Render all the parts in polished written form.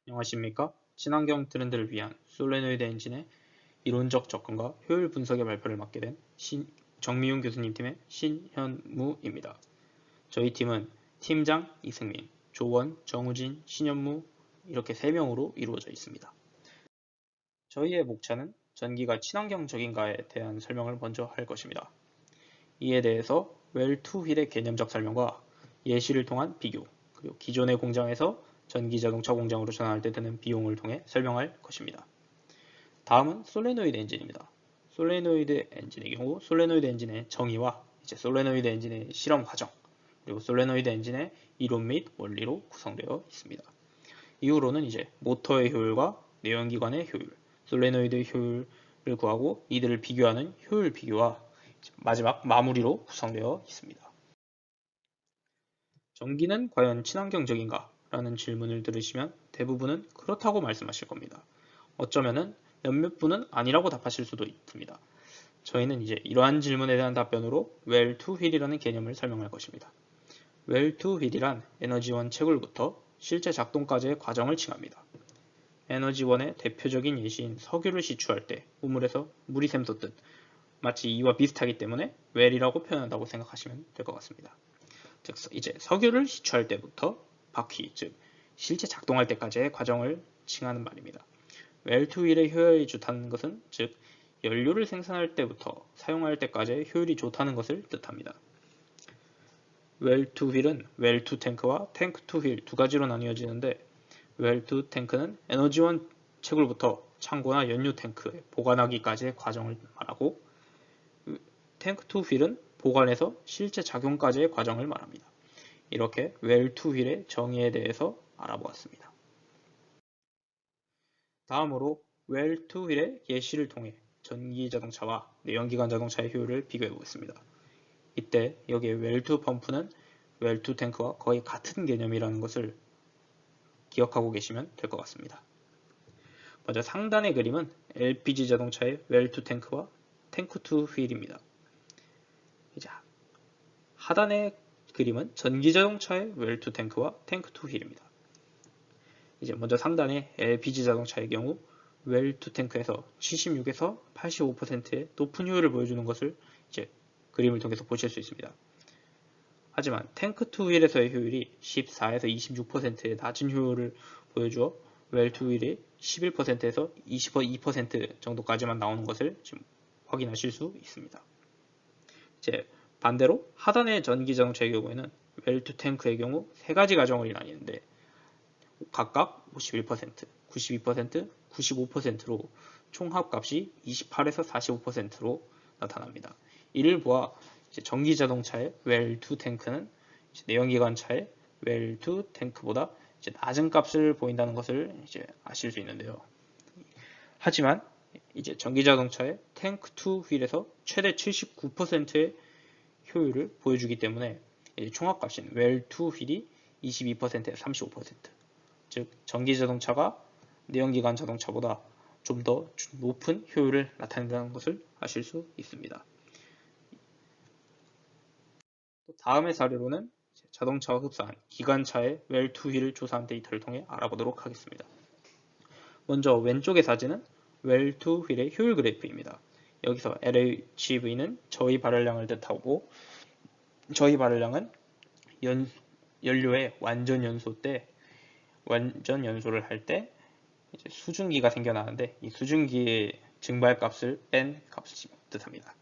안녕하십니까? 친환경 트렌드를 위한 솔레노이드 엔진의 이론적 접근과 효율 분석의 발표를 맡게 된 정미윤 교수님 팀의 신현무입니다. 저희 팀은 팀장 이승민, 조원, 정우진, 신현무 이렇게 3명으로 이루어져 있습니다. 저희의 목차는 전기가 친환경적인가에 대한 설명을 먼저 할 것입니다. 이에 대해서 웰2휠의 개념적 설명과 예시를 통한 비교, 그리고 기존의 공장에서 전기 자동차 공장으로 전환할 때 드는 비용을 통해 설명할 것입니다. 다음은 솔레노이드 엔진입니다. 솔레노이드 엔진의 경우 솔레노이드 엔진의 정의와 솔레노이드 엔진의 실험 과정, 그리고 솔레노이드 엔진의 이론 및 원리로 구성되어 있습니다. 이후로는 모터의 효율과 내연기관의 효율, 솔레노이드 효율을 구하고 이들을 비교하는 효율 비교와 마지막 마무리로 구성되어 있습니다. 전기는 과연 친환경적인가? 라는 질문을 들으시면 대부분은 그렇다고 말씀하실 겁니다. 어쩌면은 몇몇 분은 아니라고 답하실 수도 있습니다. 저희는 이러한 질문에 대한 답변으로 웰2휠이라는 개념을 설명할 것입니다. 웰2휠이란 에너지원 채굴부터 실제 작동까지의 과정을 칭합니다. 에너지원의 대표적인 예시인 석유를 시추할 때 우물에서 물이 샘솟듯 마치 이와 비슷하기 때문에 웰이라고 표현한다고 생각하시면 될 것 같습니다. 즉 석유를 시추할 때부터 바퀴, 즉 실제 작동할 때까지의 과정을 칭하는 말입니다. 웰2휠의 효율이 좋다는 것은 즉 연료를 생산할 때부터 사용할 때까지의 효율이 좋다는 것을 뜻합니다. 웰2휠은 웰2탱크와 탱크2휠 두 가지로 나뉘어지는데 웰2탱크는 에너지원 채굴부터 창고나 연료 탱크에 보관하기까지의 과정을 말하고 탱크2휠은 보관에서 실제 작용까지의 과정을 말합니다. 이렇게 웰2휠의 정의에 대해서 알아보았습니다. 다음으로 웰2휠의 예시를 통해 전기자동차와 내연기관 자동차의 효율을 비교해 보겠습니다. 이때 여기에 웰2 펌프는 웰2 탱크와 거의 같은 개념이라는 것을 기억하고 계시면 될 것 같습니다. 먼저 상단의 그림은 LPG 자동차의 웰2 탱크와 탱크2 휠입니다. 하단의 그림은 전기자동차의 웰2 탱크와 탱크2 휠입니다. 먼저 상단의 LPG 자동차의 경우 웰2 탱크에서 76에서 85%의 높은 효율을 보여주는 것을 그림을 통해서 보실 수 있습니다. 하지만 탱크2 휠에서의 효율이 14에서 26%의 낮은 효율을 보여주어 웰2 휠이 11%에서 22% 정도까지만 나오는 것을 지금 확인하실 수 있습니다. 반대로 하단의 전기자동차의 경우에는 웰2 탱크의 경우 3가지 과정을 나뉘는데 각각 51%, 92%, 95%로 총합값이 28에서 45%로 나타납니다. 이를 보아 전기자동차의 웰2 탱크는 내연기관차의 웰2 탱크보다 낮은 값을 보인다는 것을 아실 수 있는데요. 하지만 전기자동차의 탱크2 휠에서 최대 79%의 효율을 보여주기 때문에 총합값인 웰2 휠이 22%에서 35%, 즉 전기자동차가 내연기관 자동차보다 좀 더 높은 효율을 나타낸다는 것을 아실 수 있습니다. 다음의 사례로는 자동차와 흡사한 기관차의 웰2 휠을 조사한 데이터를 통해 알아보도록 하겠습니다. 먼저 왼쪽의 사진은 웰2 휠의 효율 그래프입니다. 여기서 LHV는 저희 발열량을 뜻하고 저희 발열량은 연료의 완전 연소를 할 때 수증기가 생겨나는데 이 수증기의 증발값을 뺀 값을 뜻합니다.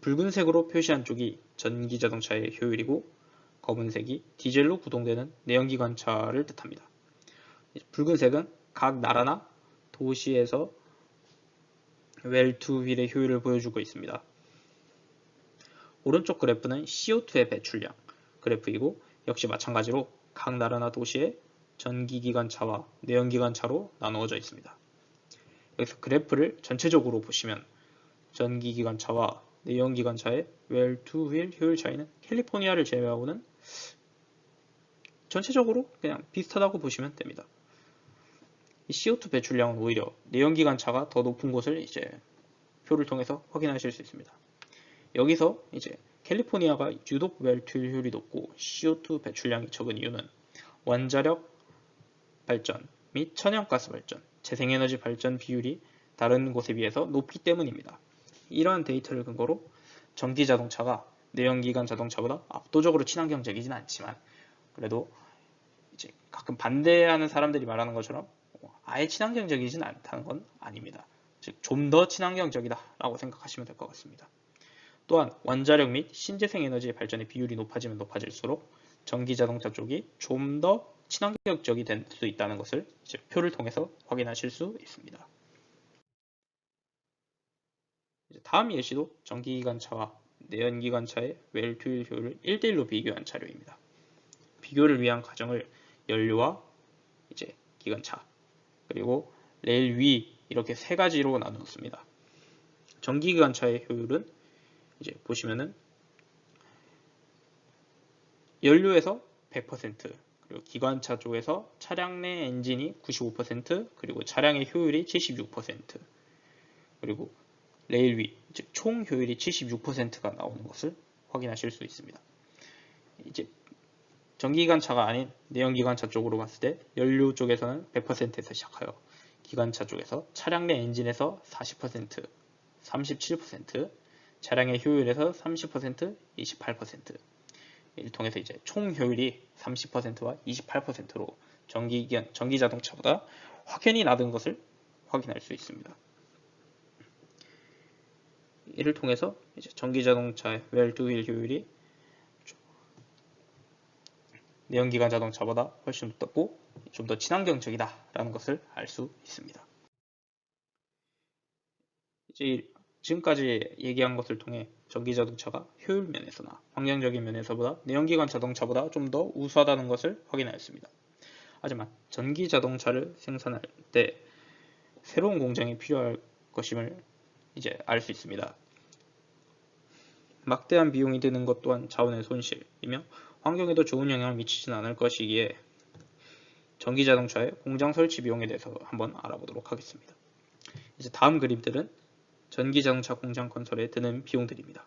붉은색으로 표시한 쪽이 전기자동차의 효율이고 검은색이 디젤로 구동되는 내연기관차를 뜻합니다. 붉은색은 각 나라나 도시에서 웰2 휠의 효율을 보여주고 있습니다. 오른쪽 그래프는 CO2의 배출량 그래프이고 역시 마찬가지로 각 나라나 도시의 전기기관차와 내연기관차로 나누어져 있습니다. 여기서 그래프를 전체적으로 보시면 전기기관차와 내연기관차의 웰2 휠 효율 차이는 캘리포니아를 제외하고는 전체적으로 그냥 비슷하다고 보시면 됩니다. 이 CO2 배출량은 오히려 내연기관차가 더 높은 것을 표를 통해서 확인하실 수 있습니다. 여기서 캘리포니아가 유독 웰2 효율이 높고 CO2 배출량이 적은 이유는 원자력 발전 및 천연가스 발전, 재생에너지 발전 비율이 다른 곳에 비해서 높기 때문입니다. 이러한 데이터를 근거로 전기자동차가 내연기관 자동차보다 압도적으로 친환경적이진 않지만 그래도 이제 가끔 반대하는 사람들이 말하는 것처럼 아예 친환경적이진 않다는 건 아닙니다. 즉 좀 더 친환경적이다 라고 생각하시면 될 것 같습니다. 또한 원자력 및 신재생 에너지의 발전의 비율이 높아지면 높아질수록 전기자동차 쪽이 좀 더 친환경적이 될 수 있다는 것을 이제 표를 통해서 확인하실 수 있습니다. 다음 예시도 전기기관차와 내연기관차의 웰투일 효율을 1대1로 비교한 자료입니다. 비교를 위한 과정을 연료와 이제 기관차 그리고 레일 위 이렇게 세 가지로 나누었습니다. 전기기관차의 효율은 이제 보시면은 연료에서 100% 그리고 기관차 쪽에서 차량 내 엔진이 95% 그리고 차량의 효율이 76% 그리고 레일 위, 즉 총 효율이 76%가 나오는 것을 확인하실 수 있습니다. 이제 전기기관차가 아닌 내연기관차 쪽으로 봤을 때 연료 쪽에서는 100%에서 시작하여 기관차 쪽에서 차량 내 엔진에서 40%, 37%, 차량의 효율에서 30%, 28%, 를 통해서 이제 총 효율이 30%와 28%로 전기자동차보다 확연히 낮은 것을 확인할 수 있습니다. 이를 통해서 이제 전기자동차의 웰투휠 효율이 내연기관 자동차보다 훨씬 높고 좀 더 친환경적이다 라는 것을 알 수 있습니다. 이제 지금까지 얘기한 것을 통해 전기자동차가 효율 면에서나 환경적인 면에서보다 내연기관 자동차보다 좀 더 우수하다는 것을 확인하였습니다. 하지만 전기자동차를 생산할 때 새로운 공장이 필요할 것임을 이제 알 수 있습니다. 막대한 비용이 드는 것 또한 자원의 손실이며 환경에도 좋은 영향을 미치지는 않을 것이기에 전기자동차의 공장 설치 비용에 대해서 한번 알아보도록 하겠습니다. 이제 다음 그림들은 전기자동차 공장 건설에 드는 비용들입니다.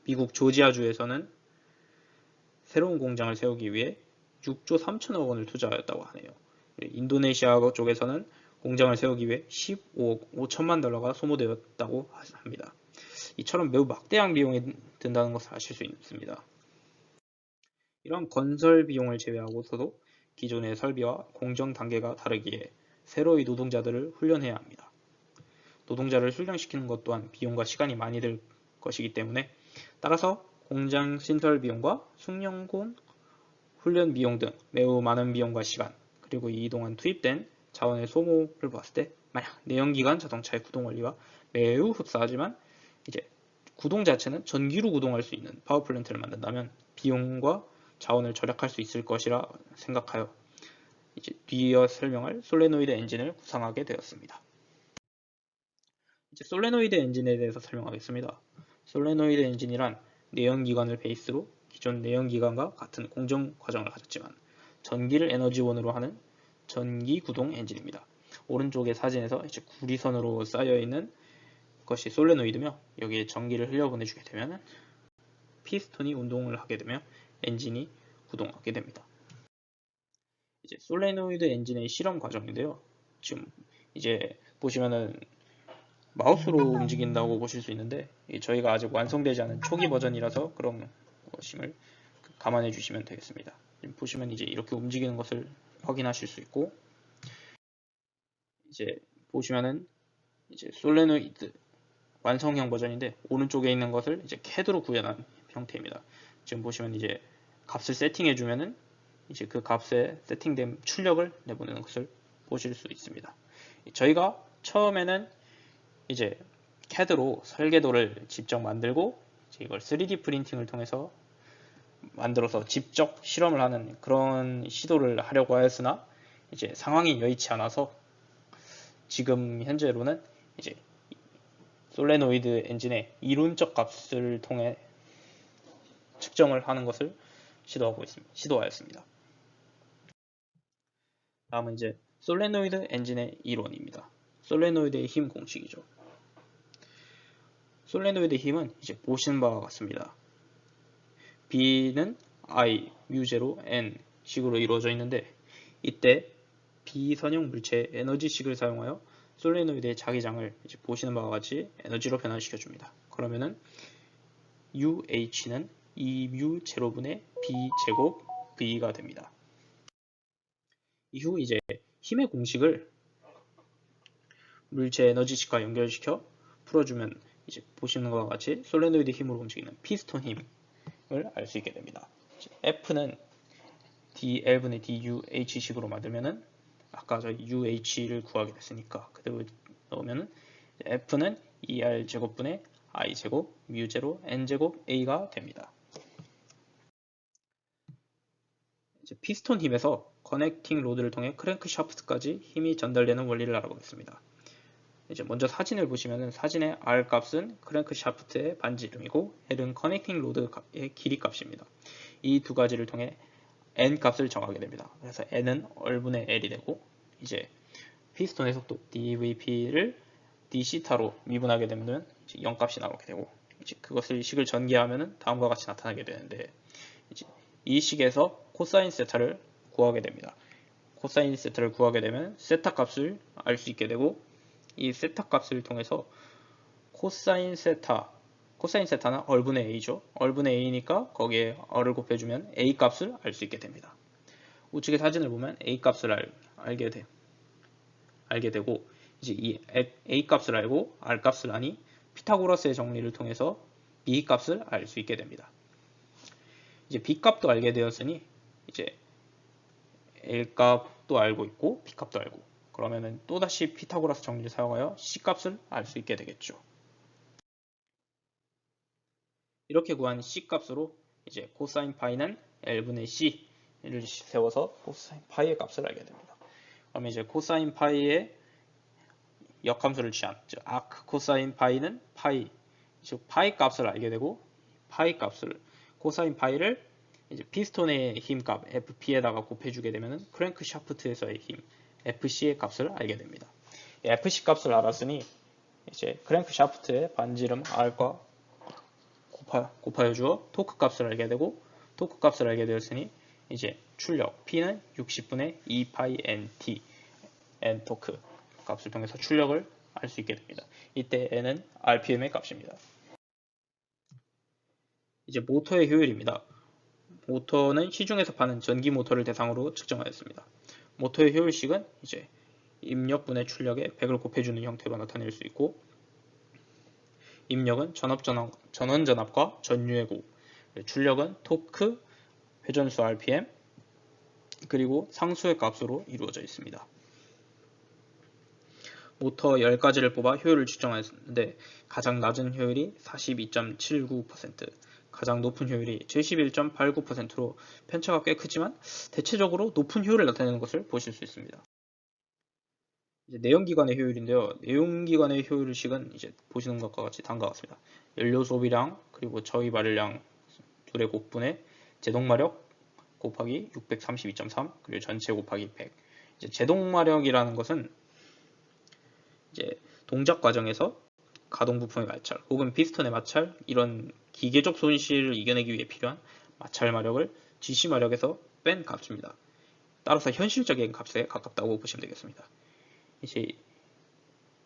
미국 조지아주에서는 새로운 공장을 세우기 위해 6조 3천억 원을 투자하였다고 하네요. 인도네시아 쪽에서는 공장을 세우기 위해 15억 5천만 달러가 소모되었다고 합니다. 이처럼 매우 막대한 비용이 든다는 것을 아실 수 있습니다. 이런 건설 비용을 제외하고서도 기존의 설비와 공정 단계가 다르기에 새로이 노동자들을 훈련해야 합니다. 노동자를 훈련시키는 것 또한 비용과 시간이 많이 들 것이기 때문에 따라서 공장 신설 비용과 숙련군 훈련 비용 등 매우 많은 비용과 시간 그리고 이동안 투입된 자원의 소모를 봤을 때 만약 내연기관 자동차의 구동 원리와 매우 흡사하지만 이제 구동 자체는 전기로 구동할 수 있는 파워플랜트를 만든다면 비용과 자원을 절약할 수 있을 것이라 생각하여 이제 뒤이어 설명할 솔레노이드 엔진을 구상하게 되었습니다. 이제 솔레노이드 엔진에 대해서 설명하겠습니다. 솔레노이드 엔진이란 내연기관을 베이스로 기존 내연기관과 같은 공정 과정을 가졌지만 전기를 에너지원으로 하는 전기구동 엔진입니다. 오른쪽의 사진에서 이제 구리선으로 쌓여있는 것이 솔레노이드며 여기에 전기를 흘려보내주게 되면 피스톤이 운동을 하게 되며 엔진이 구동하게 됩니다. 이제 솔레노이드 엔진의 실험 과정인데요. 지금 이제 보시면은 마우스로 움직인다고 보실 수 있는데 저희가 아직 완성되지 않은 초기 버전이라서 그런 것임을 감안해 주시면 되겠습니다. 보시면 이제 이렇게 움직이는 것을 확인하실 수 있고 이제 보시면은 이제 솔레노이드 완성형 버전인데 오른쪽에 있는 것을 이제 CAD로 구현한 형태입니다. 지금 보시면 이제 값을 세팅해 주면은 이제 그 값에 세팅된 출력을 내보내는 것을 보실 수 있습니다. 저희가 처음에는 이제 CAD로 설계도를 직접 만들고 이걸 3D 프린팅을 통해서 만들어서 직접 실험을 하는 그런 시도를 하려고 하였으나 이제 상황이 여의치 않아서 지금 현재로는 이제 솔레노이드 엔진의 이론적 값을 통해 측정을 하는 것을 시도하였습니다. 다음은 이제 솔레노이드 엔진의 이론입니다. 솔레노이드의 힘 공식이죠. 솔레노이드의 힘은 이제 보시는 바와 같습니다. B는 I, μ0, N, 식으로 이루어져 있는데, 이때 비선형 물체의 에너지식을 사용하여 솔레노이드의 자기장을 이제 보시는 바와 같이 에너지로 변환시켜 줍니다. 그러면은 UH는 2μ 제로분의 B 제곱 V가 됩니다. 이후 이제 힘의 공식을 물체 에너지식과 연결시켜 풀어주면 이제 보시는 것과 같이 솔레노이드 힘으로 움직이는 피스톤 힘을 알 수 있게 됩니다. F는 dL분의 duh식으로 만들면은 아까 저희 UH를 구하게 됐으니까 그대로 넣으면은 F는 2R 제곱분의 I 제곱 μ제로 N 제곱 A가 됩니다. 이제 피스톤 힘에서 커넥팅 로드를 통해 크랭크 샤프트까지 힘이 전달되는 원리를 알아보겠습니다. 이제 먼저 사진을 보시면은 사진의 R 값은 크랭크 샤프트의 반지름이고 L은 커넥팅 로드의 길이 값입니다. 이 두 가지를 통해 N 값을 정하게 됩니다. 그래서 N은 얼분의 L이 되고 이제 피스톤의 속도 dVp를 dθ로 미분하게 되면 0 값이 나오게 되고 이제 그것을 식을 전개하면 다음과 같이 나타나게 되는데 이제 이 식에서 코사인 세타를 구하게 됩니다. 코사인 세타를 구하게 되면 세타 값을 알 수 있게 되고 이 세타 값을 통해서 코사인 세타는 얼분의 A죠. 얼분의 A니까 거기에 R을 곱해주면 A 값을 알 수 있게 됩니다. 우측의 사진을 보면 A 값을 알게 되고 이제 이 A 값을 알고 R 값을 아니 피타고라스의 정리를 통해서 B 값을 알 수 있게 됩니다. 이제 B 값도 알게 되었으니 이제 L 값도 알고 있고 B 값도 알고 그러면은 또다시 피타고라스 정리를 사용하여 C 값을 알 수 있게 되겠죠. 이렇게 구한 C 값으로 이제 코사인 파이는 L분의 C를 세워서 코사인 파이의 값을 알게 됩니다. 그러면 이제 코사인 파이의 역함수를 취한 즉 아크 코사인 파이는 파이 즉 파이 값을 알게 되고 파이 값을 코사인 파이를 이제 피스톤의 힘값 FP에다가 곱해주게 되면 크랭크 샤프트에서의 힘 FC의 값을 알게 됩니다. FC 값을 알았으니 이제 크랭크 샤프트의 반지름 R과 곱하여 주어 토크 값을 알게 되고 토크 값을 알게 되었으니 이제 출력 P는 60분의 2파이 NT N 토크 값을 통해서 출력을 알 수 있게 됩니다. 이때 N은 RPM의 값입니다. 이제 모터의 효율입니다. 모터는 시중에서 파는 전기 모터를 대상으로 측정하였습니다. 모터의 효율식은 이제 입력분의 출력에 100을 곱해주는 형태로 나타낼 수 있고 입력은 전원전압과 전유의 출력은 토크, 회전수 RPM, 그리고 상수의 값으로 이루어져 있습니다. 모터 10가지를 뽑아 효율을 측정하였는데 가장 낮은 효율이 42.79%, 가장 높은 효율이 71.89%로 편차가 꽤 크지만 대체적으로 높은 효율을 나타내는 것을 보실 수 있습니다. 이제 내연기관의 효율인데요. 내연기관의 효율식은 이제 보시는 것과 같이 다음과 같습니다. 연료 소비량 그리고 저희 발열량 둘의 곱분에 제동마력 곱하기 632.3 그리고 전체 곱하기 100. 이제 제동마력이라는 것은 이제 동작 과정에서 가동 부품의 마찰 혹은 피스톤의 마찰 이런 기계적 손실을 이겨내기 위해 필요한 마찰 마력을 지시 마력에서 뺀 값입니다. 따라서 현실적인 값에 가깝다고 보시면 되겠습니다. 이제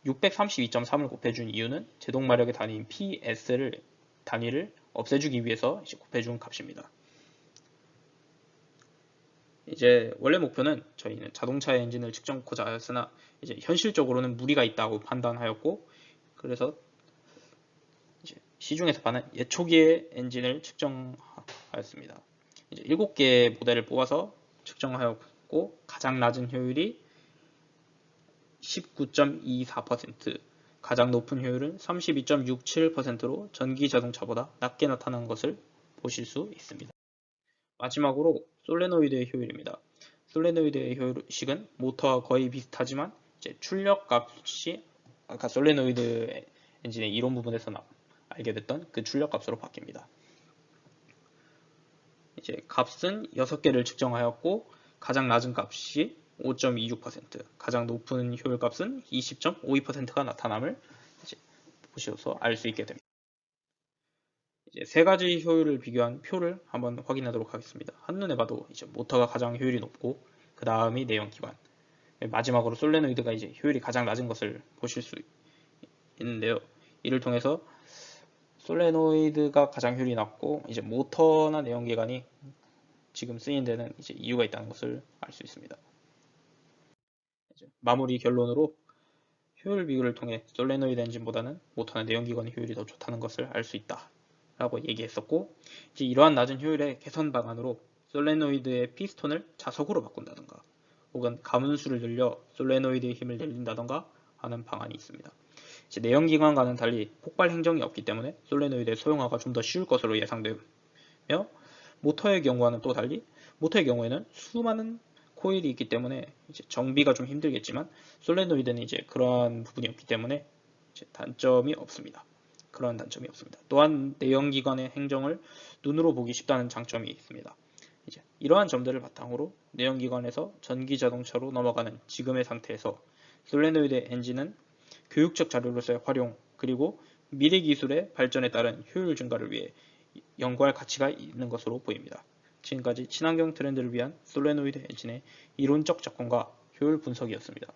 632.3을 곱해준 이유는 제동마력의 단위인 PS를 단위를 없애주기 위해서 이제 곱해준 값입니다. 이제 원래 목표는 저희는 자동차의 엔진을 측정하고자 하였으나 이제 현실적으로는 무리가 있다고 판단하였고 그래서 이제 시중에서 파는 예초기의 엔진을 측정하였습니다. 이제 7개의 모델을 뽑아서 측정하였고 가장 낮은 효율이 19.24%, 가장 높은 효율은 32.67%로 전기 자동차보다 낮게 나타나는 것을 보실 수 있습니다. 마지막으로 솔레노이드의 효율입니다. 솔레노이드의 효율식은 모터와 거의 비슷하지만 이제 출력 값이 아까 솔레노이드 엔진의 이론 부분에서 알게 됐던 그 출력 값으로 바뀝니다. 이제 값은 6개를 측정하였고 가장 낮은 값이 5.26%, 가장 높은 효율 값은 20.52%가 나타남을 이제 보셔서 알 수 있게 됩니다. 이제 세 가지 효율을 비교한 표를 한번 확인하도록 하겠습니다. 한눈에 봐도 이제 모터가 가장 효율이 높고 그 다음이 내연기관, 마지막으로 솔레노이드가 이제 효율이 가장 낮은 것을 보실 수 있는데요. 이를 통해서 솔레노이드가 가장 효율이 낮고 이제 모터나 내연기관이 지금 쓰인 데는 이제 이유가 있다는 것을 알 수 있습니다. 마무리 결론으로 효율 비교를 통해 솔레노이드 엔진보다는 모터나 내연기관의 효율이 더 좋다는 것을 알 수 있다 라고 얘기했었고, 이제 이러한 낮은 효율의 개선 방안으로 솔레노이드의 피스톤을 자석으로 바꾼다던가 혹은 가문수를 늘려 솔레노이드의 힘을 늘린다던가 하는 방안이 있습니다. 이제 내연기관과는 달리 폭발 행정이 없기 때문에 솔레노이드의 소형화가 좀 더 쉬울 것으로 예상되며, 모터의 경우와는 또 달리 모터의 경우에는 수많은 코일이 있기 때문에 이제 정비가 좀 힘들겠지만 솔레노이드는 이제 그러한 부분이 없기 때문에 이제 단점이 없습니다. 그런 단점이 없습니다. 또한 내연기관의 행정을 눈으로 보기 쉽다는 장점이 있습니다. 이제 이러한 점들을 바탕으로 내연기관에서 전기자동차로 넘어가는 지금의 상태에서 솔레노이드 엔진은 교육적 자료로서의 활용, 그리고 미래 기술의 발전에 따른 효율 증가를 위해 연구할 가치가 있는 것으로 보입니다. 지금까지 친환경 트렌드를 위한 솔레노이드 엔진의 이론적 접근과 효율 분석이었습니다.